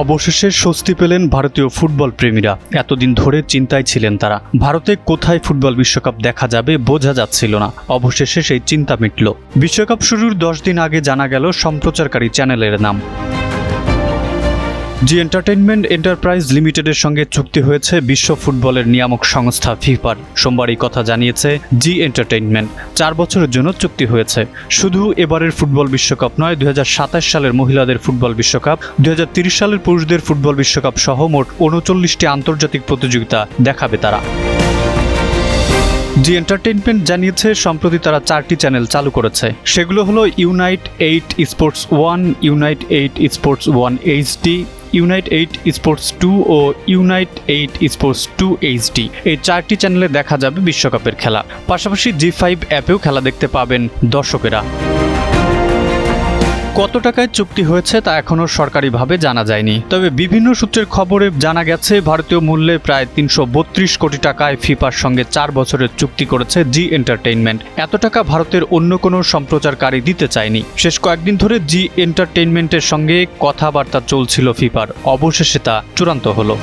অবশেষে স্বস্তি পেলেন ভারতীয় ফুটবল প্রেমীরা। এতদিন ধরে চিন্তায় ছিলেন তারা। ভারতে কোথায় ফুটবল বিশ্বকাপ দেখা যাবে বোঝা যাচ্ছিল না। অবশেষে সেই চিন্তা মিটল। বিশ্বকাপ শুরুর 10 দিন আগে জানা গেল সম্প্রচারকারী চ্যানেলের নাম। জি এন্টারটেইনমেন্ট এন্টারপ্রাইজ লিমিটেডের সঙ্গে চুক্তি হয়েছে বিশ্ব ফুটবলের নিয়ামক সংস্থা ফিফার। সোমবার এই কথা জানিয়েছে জি এন্টারটেইনমেন্ট। 4 বছরের জন্য চুক্তি হয়েছে। শুধু এবারের ফুটবল বিশ্বকাপ নয়, 2027 সালের মহিলাদের ফুটবল বিশ্বকাপ, 2030 সালের পুরুষদের ফুটবল বিশ্বকাপ সহ মোট 39টি আন্তর্জাতিক প্রতিযোগিতা দেখাবে তারা। জি এন্টারটেইনমেন্ট জানিয়েছে সম্প্রতি তারা 4টি চ্যানেল চালু করেছে। সেগুলো হলো unite 8 sports 1, unite 8 sports 1 HD, unite 8 sports 2 ও ইউনাইট 8 স্পোর্টস 2 HD। এই 4টি চ্যানেলে দেখা যাবে বিশ্বকাপের খেলা। পাশাপাশি G5 অ্যাপেও খেলা দেখতে পাবেন দর্শকেরা। কত টাকায় চুক্তি হয়েছে তা এখনও সরকারিভাবে জানা যায়নি। তবে বিভিন্ন সূত্রের খবরে জানা গেছে ভারতীয় মূল্যে প্রায় 332 কোটি টাকায় ফিফার সঙ্গে 4 বছরের চুক্তি করেছে জি এন্টারটেইনমেন্ট। এত টাকা ভারতের অন্য কোনো সম্প্রচারকারী দিতে চায়নি। শেষ কয়েকদিন ধরে জি এন্টারটেইনমেন্টের সঙ্গে কথাবার্তা চলছিল ফিফার। অবশেষে তা চূড়ান্ত হলো।